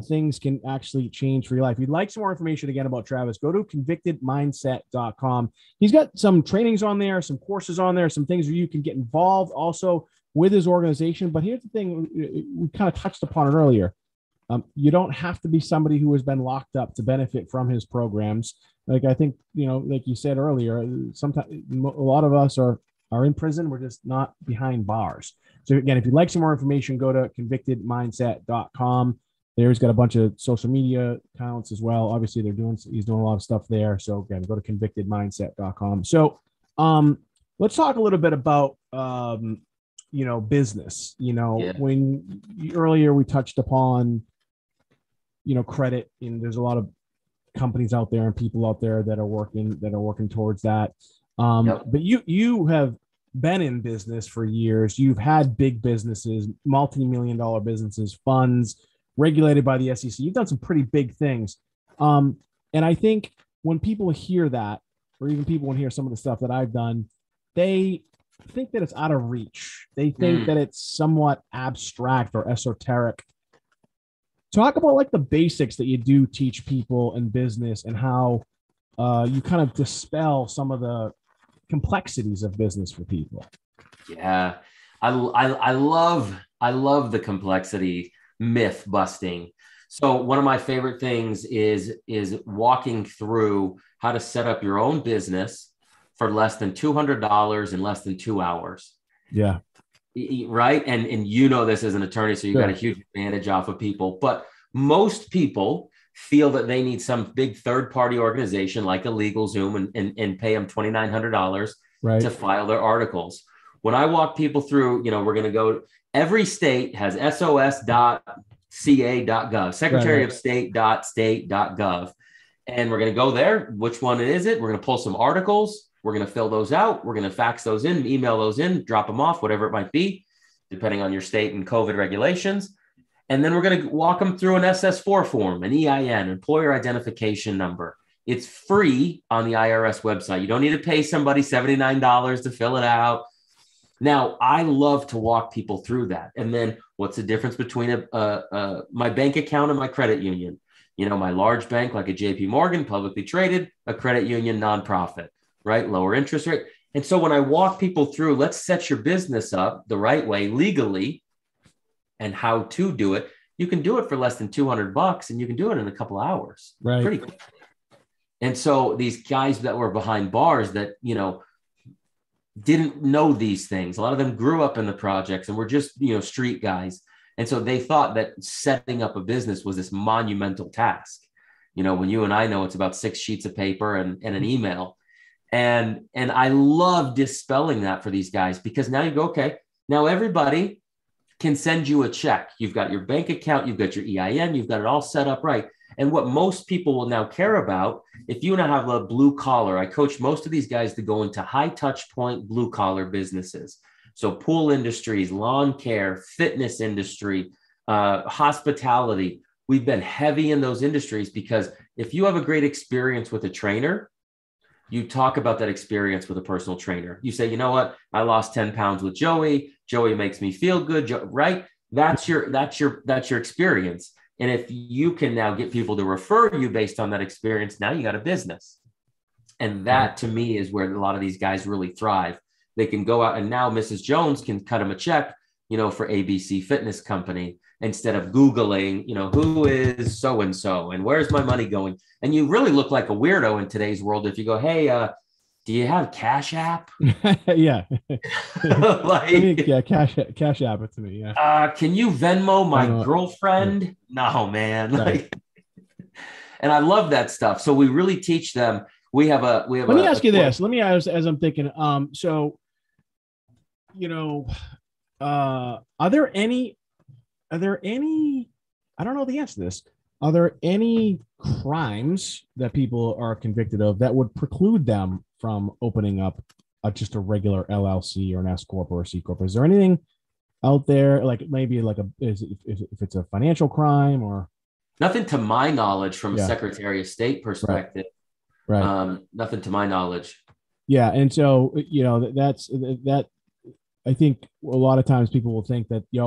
things can actually change for your life. If you'd like some more information again about Travis, go to convictedmindset.com. He's got some trainings on there, some courses on there, some things where you can get involved also with his organization. But here's the thing, we kind of touched upon it earlier. You don't have to be somebody who has been locked up to benefit from his programs. Like, I think, you know, like you said earlier, sometimes a lot of us are in prison. We're just not behind bars. So again, if you'd like some more information, go to convictedmindset.com. There's got a bunch of social media accounts as well. Obviously, he's doing a lot of stuff there. So again, go to convictedmindset.com. So let's talk a little bit about, you know, business. You know, when earlier we touched upon, you know, credit, and there's a lot of companies out there and people out there that are working towards that. But you have been in business for years. You've had big businesses, multi-million-dollar businesses, funds, regulated by the SEC. You've done some pretty big things. And I think when people hear that, or even people when hear some of the stuff that I've done, they think that it's out of reach. They think that it's somewhat abstract or esoteric. Talk about like the basics that you do teach people in business, and how you kind of dispel some of the complexities of business for people. Yeah, I love the complexity myth busting. So one of my favorite things is walking through how to set up your own business for less than $200 in less than 2 hours. Yeah. right? And you know this as an attorney, so you Sure. got a huge advantage off of people. But most people feel that they need some big third-party organization like a LegalZoom and pay them $2,900 Right. to file their articles. When I walk people through, we're going to go, every state has sos.ca.gov, Secretary of State.state.gov. And we're going to go there. Which one is it? We're going to pull some articles. We're going to fill those out. We're going to fax those in, email those in, drop them off, whatever it might be, depending on your state and COVID regulations. And then we're going to walk them through an SS4 form, an EIN, employer identification number. It's free on the IRS website. You don't need to pay somebody $79 to fill it out. Now, I love to walk people through that. And then what's the difference between my bank account and my credit union? My large bank like a JP Morgan, publicly traded, a credit union, nonprofit, right? Lower interest rate. And so when I walk people through, let's set your business up the right way legally and how to do it, you can do it for less than $200 and you can do it in a couple of hours. Right. Pretty quick. And so these guys that were behind bars that, didn't know these things. A lot of them grew up in the projects and were just, street guys. And so they thought that setting up a business was this monumental task. When you and I know it's about 6 sheets of paper and an email. And I love dispelling that for these guys, because now you go, okay, now everybody can send you a check. You've got your bank account, you've got your EIN, you've got it all set up right. And what most people will now care about, if you now have a blue collar, I coach most of these guys to go into high touch point blue collar businesses. So pool industries, lawn care, fitness industry, hospitality. We've been heavy in those industries because if you have a great experience with a trainer, you talk about that experience with a personal trainer. You say, you know what? I lost 10 pounds with Joey. Joey makes me feel good, right? That's your experience. And if you can now get people to refer you based on that experience, now you got a business. And that to me is where a lot of these guys really thrive. They can go out and now Mrs. Jones can cut them a check, for ABC Fitness Company instead of Googling, who is so-and-so and where's my money going? And you really look like a weirdo in today's world if you go, hey, do you have Cash App? Yeah. Cash App it to me. Yeah. Can you Venmo my girlfriend? Yeah. No, man. Right. And I love that stuff. So we really teach them. Let me ask you this. Let me ask, as I'm thinking, are there any, I don't know the answer to this. Are there any crimes that people are convicted of that would preclude them from opening up just a regular LLC or an S Corp or a C Corp? Is there anything out there, like maybe like if it's a financial crime or? Nothing to my knowledge from a Secretary of State perspective. Right. Nothing to my knowledge. Yeah. And so, that's I think a lot of times people will think that, it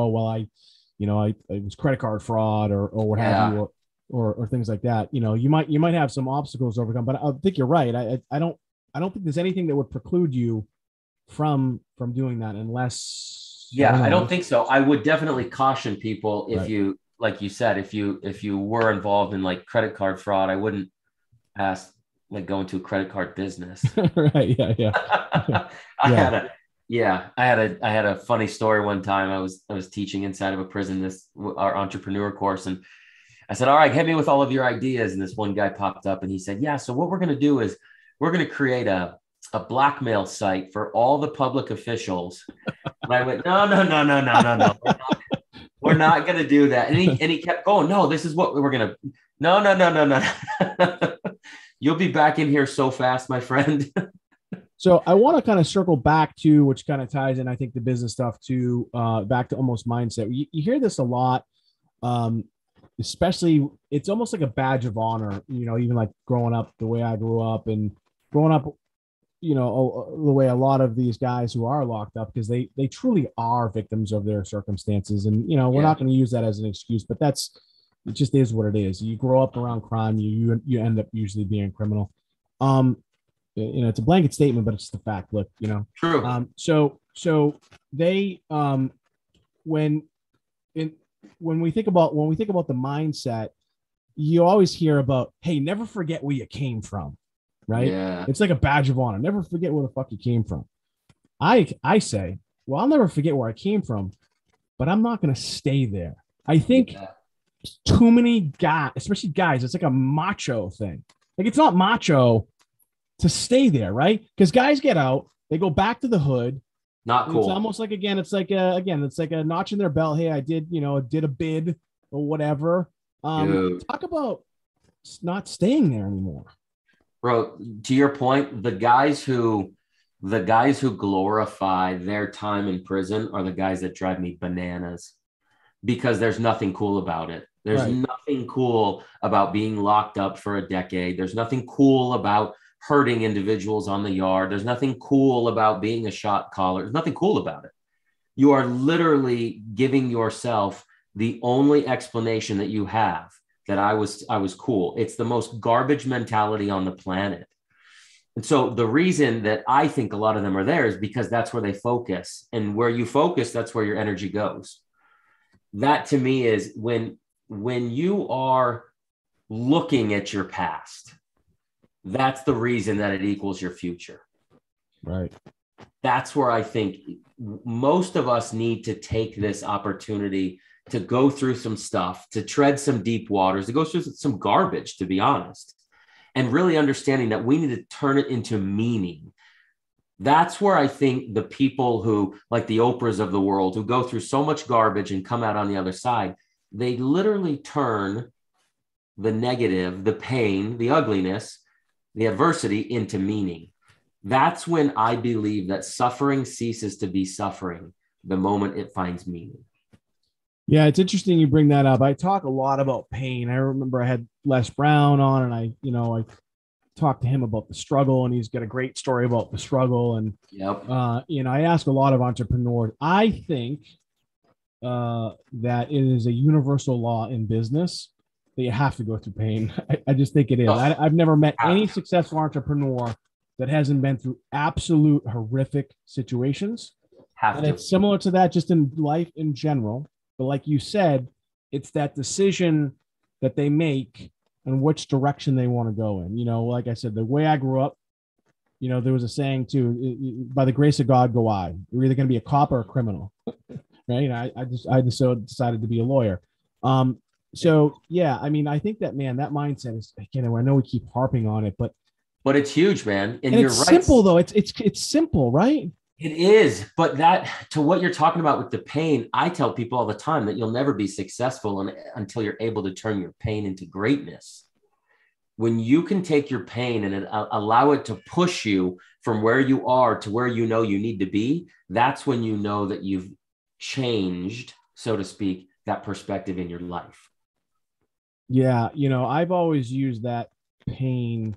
was credit card fraud or what have you, or things like that. You might have some obstacles to overcome, but I think you're right. I don't think there's anything that would preclude you from doing that unless. I don't think so. I would definitely caution people if you, like you said, if you were involved in like credit card fraud, I wouldn't ask like go into a credit card business. Right. Yeah. I had a funny story one time. I was teaching inside of a prison, our entrepreneur course. And I said, all right, hit me with all of your ideas. And this one guy popped up and he said, yeah, so what we're going to do is we're going to create a blackmail site for all the public officials. And I went, no. We're not going to do that. And he kept going, no, this is what we're going to, no. You'll be back in here so fast, my friend. So I want to kind of circle back to, which kind of ties in, I think, the business stuff to back to almost mindset. You hear this a lot, especially it's almost like a badge of honor, even like growing up the way I grew up and growing up, the way a lot of these guys who are locked up, because they truly are victims of their circumstances. And, we're not going to use that as an excuse, but it just is what it is. You grow up around crime, you end up usually being a criminal. It's a blanket statement, but it's the fact. Look, True. So they, when we think about the mindset, you always hear about, hey, never forget where you came from, right? Yeah. It's like a badge of honor. Never forget where the fuck you came from. I say, well, I'll never forget where I came from, but I'm not going to stay there. I think too many guys, especially guys, it's like a macho thing. Like it's not macho to stay there, right? Because guys get out, they go back to the hood. Not cool. It's almost like, it's like a notch in their belt. Hey, I did a bid or whatever. Talk about not staying there anymore. Bro, to your point, the guys who glorify their time in prison are the guys that drive me bananas, because there's nothing cool about it. There's nothing cool about being locked up for a decade. There's nothing cool about hurting individuals on the yard. There's nothing cool about being a shot caller. There's nothing cool about it. You are literally giving yourself the only explanation that you have that I was cool. It's the most garbage mentality on the planet. And so the reason that I think a lot of them are there is because that's where they focus, and where you focus, that's where your energy goes. That to me is when you are looking at your past, that's the reason that it equals your future. Right. That's where I think most of us need to take this opportunity to go through some stuff, to tread some deep waters, to go through some garbage, to be honest, and really understanding that we need to turn it into meaning. That's where I think the people who, like the Oprahs of the world, who go through so much garbage and come out on the other side, they literally turn the negative, the pain, the ugliness, the adversity into meaning. That's when I believe that suffering ceases to be suffering, the moment it finds meaning. Yeah, it's interesting you bring that up. I talk a lot about pain. I remember I had Les Brown on, and I talked to him about the struggle, and he's got a great story about the struggle. And, I ask a lot of entrepreneurs. I think that it is a universal law in business that you have to go through pain. I just think it is. I've never met any successful entrepreneur that hasn't been through absolute horrific situations. It's similar to that just in life in general. But like you said, it's that decision that they make and which direction they want to go in. Like I said, the way I grew up, there was a saying too, by the grace of God, go I. You're either going to be a cop or a criminal, right? I just decided to be a lawyer. So yeah, I mean, I think that, man, that mindset is, again, I know we keep harping on it, but it's huge, man. And you're right. Simple though. It's simple, right? It is, but that, to what you're talking about with the pain, I tell people all the time that you'll never be successful until you're able to turn your pain into greatness. When you can take your pain and allow it to push you from where you are to where you know you need to be, that's when you know that you've changed, so to speak, that perspective in your life. Yeah, I've always used that pain.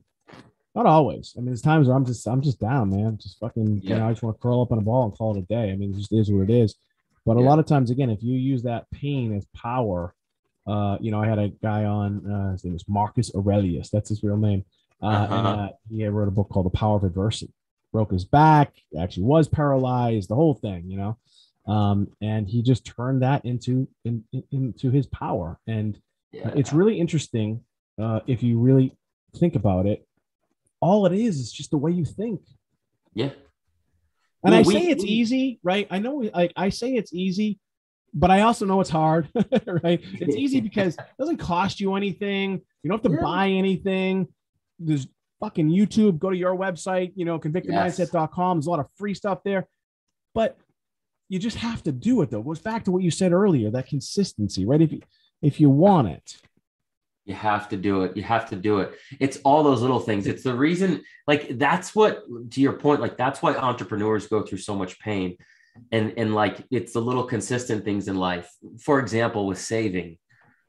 Not always. I mean, there's times where I'm just down, man. Just fucking, I just want to curl up on a ball and call it a day. I mean, it just is what it is. But a lot of times, again, if you use that pain as power, I had a guy on, his name was Marcus Aurelius. That's his real name. And he wrote a book called The Power of Adversity. Broke his back, actually was paralyzed, the whole thing, and he just turned that into his power. And it's really interesting if you really think about it. All it is just the way you think. Yeah. And I say it's easy, right? I know, I say it's easy, but I also know it's hard, right? It's easy because it doesn't cost you anything. You don't have to buy anything. There's fucking YouTube. Go to your website, convictedmindset.com. There's a lot of free stuff there. But you just have to do it, though. It goes back to what you said earlier, that consistency, right? If you want it. You have to do it. You have to do it. It's all those little things. It's the reason, like, that's what, to your point, like, that's why entrepreneurs go through so much pain. And like, it's the little consistent things in life. For example, with saving,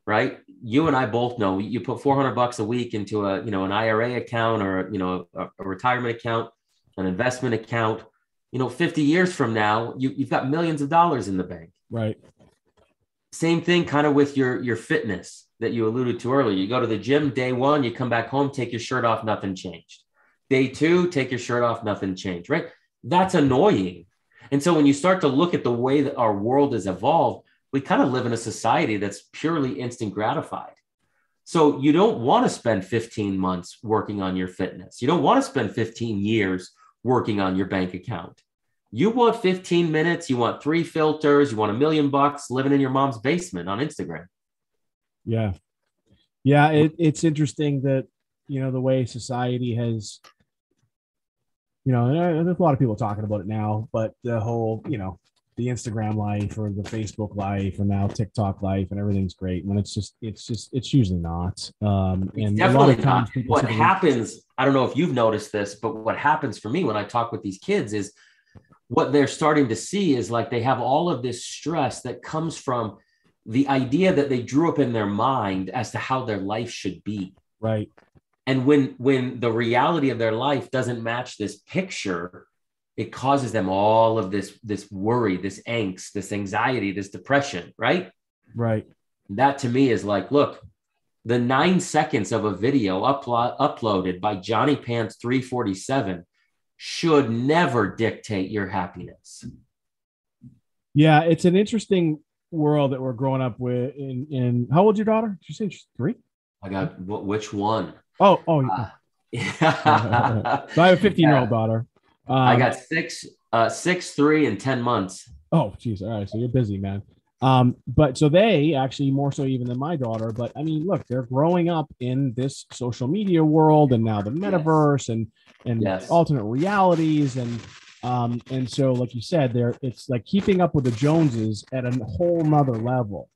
right? You and I both know you put $400 a week into an IRA account or, a retirement account, an investment account, 50 years from now, you've got millions of dollars in the bank. Right. Same thing kind of with your fitness that you alluded to earlier. You go to the gym day one, you come back home, take your shirt off, nothing changed. Day two, take your shirt off, nothing changed, right? That's annoying. And so when you start to look at the way that our world has evolved, we kind of live in a society that's purely instant gratified. So you don't want to spend 15 months working on your fitness. You don't want to spend 15 years working on your bank account. You want 15 minutes, you want 3 filters, you want $1 million living in your mom's basement on Instagram. Yeah. Yeah. It's interesting that, the way society has, there's a lot of people talking about it now, but the whole, the Instagram life or the Facebook life and now TikTok life and everything's great when it's usually not. And a lot of times what happens, I don't know if you've noticed this, but what happens for me when I talk with these kids is what they're starting to see is like they have all of this stress that comes from the idea that they drew up in their mind as to how their life should be. Right. And when the reality of their life doesn't match this picture, it causes them all of this worry, this angst, this anxiety, this depression, right? Right. That to me is like, look, the 9 seconds of a video uploaded by Johnny Pants 347 should never dictate your happiness. Yeah, it's an interesting world that we're growing up with. In how old's your daughter? Did you say she's 3? I got which one? Oh. Yeah. So I have a 15-year-old daughter. I got 6, 3, and 10 months. Oh, geez. All right. So you're busy, man. But so they actually more so even than my daughter, but I mean, look, they're growing up in this social media world and now the metaverse and alternate realities. And so, like you said, it's like keeping up with the Joneses at a whole nother level.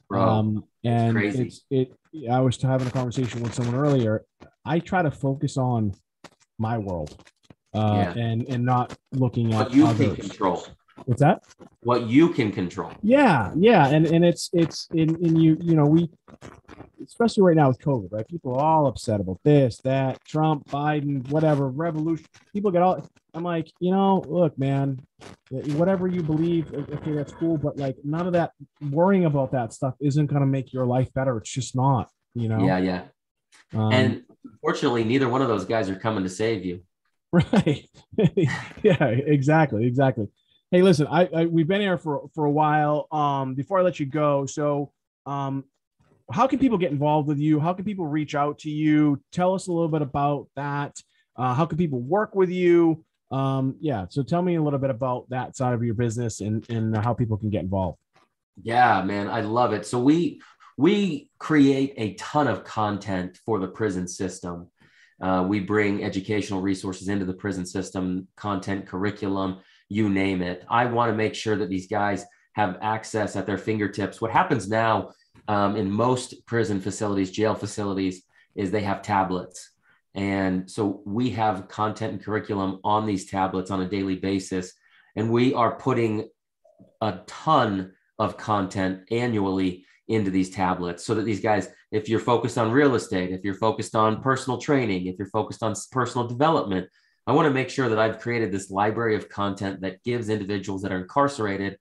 Bro, and crazy. I was having a conversation with someone earlier. I try to focus on my world. And not looking at what you others. can control. What's that? What you can control. Yeah. And it's we, especially right now with COVID, right? People are all upset about this, that, Trump, Biden, whatever, revolution. People get all, I'm like, look, man, whatever you believe, okay, that's cool. But like none of that worrying about that stuff isn't going to make your life better. It's just not, Yeah. And unfortunately, neither one of those guys are coming to save you. Right. Yeah, exactly. Hey, listen, we've been here for a while. Before I let you go, so how can people get involved with you? How can people reach out to you? Tell us a little bit about that. How can people work with you? So tell me a little bit about that side of your business and how people can get involved. Yeah, man, I love it. So we create a ton of content for the prison system. We bring educational resources into the prison system, content, curriculum, you name it. I want to make sure that these guys have access at their fingertips. What happens now in most prison facilities, jail facilities, is they have tablets. And so we have content and curriculum on these tablets on a daily basis. And we are putting a ton of content annually into these tablets so that these guys, if you're focused on real estate, if you're focused on personal training, if you're focused on personal development, I want to make sure that I've created this library of content that gives individuals that are incarcerated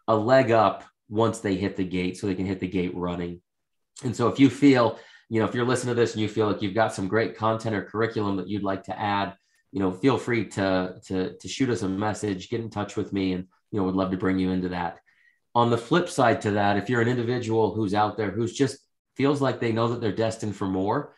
a leg up once they hit the gate so they can hit the gate running. And so if you feel, if you're listening to this and you feel like you've got some great content or curriculum that you'd like to add, feel free to shoot us a message, get in touch with me, and, would love to bring you into that. On the flip side to that, if you're an individual who's out there who's just feels like they know that they're destined for more,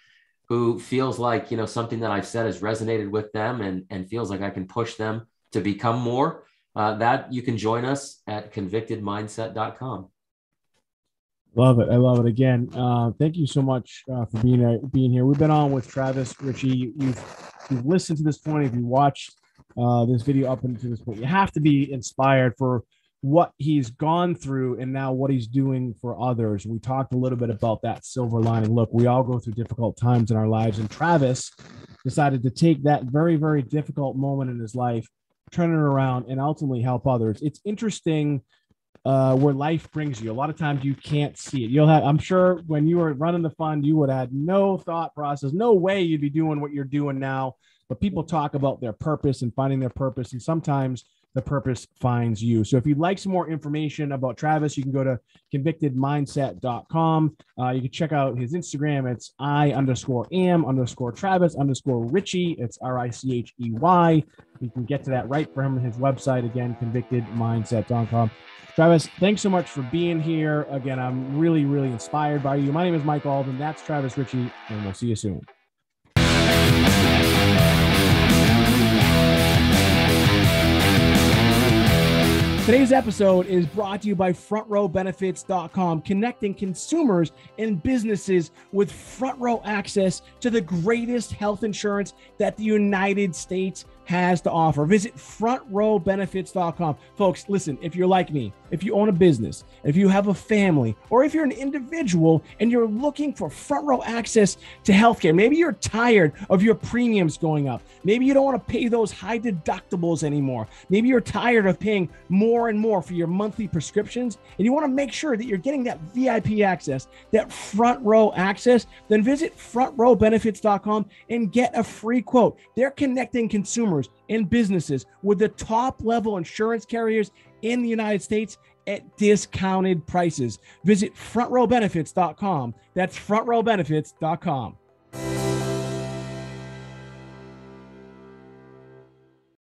who feels like, something that I've said has resonated with them and feels like I can push them to become more, that you can join us at convictedmindset.com. Love it. I love it. Again, thank you so much for being here. We've been on with Travis Richey. You've listened to this point. If you watched this video up until this point, you have to be inspired for what he's gone through and now what he's doing for others. We talked a little bit about that silver lining. Look, we all go through difficult times in our lives, and Travis decided to take that very, very difficult moment in his life, turn it around, and ultimately help others. It's interesting where life brings you. A lot of times you can't see it. I'm sure when you were running the fund, you would have had no thought process, no way you'd be doing what you're doing now. But people talk about their purpose and finding their purpose, and sometimes the purpose finds you. So if you'd like some more information about Travis, you can go to convictedmindset.com. You can check out his Instagram. It's I_am_Travis_Richey. It's RICHEY. You can get to that right from his website. Again, convictedmindset.com. Travis, thanks so much for being here. Again, I'm really, really inspired by you. My name is Mike Alden. That's Travis Richey, and we'll see you soon. Today's episode is brought to you by frontrowbenefits.com, connecting consumers and businesses with front row access to the greatest health insurance that the United States has to offer. Visit frontrowbenefits.com. Folks, listen, if you're like me, if you own a business, if you have a family, or if you're an individual and you're looking for front row access to healthcare, maybe you're tired of your premiums going up. Maybe you don't want to pay those high deductibles anymore. Maybe you're tired of paying more and more for your monthly prescriptions, and you want to make sure that you're getting that VIP access, that front row access, then visit frontrowbenefits.com and get a free quote. They're connecting consumers and businesses with the top level insurance carriers in the United States at discounted prices. Visit frontrowbenefits.com. That's frontrowbenefits.com.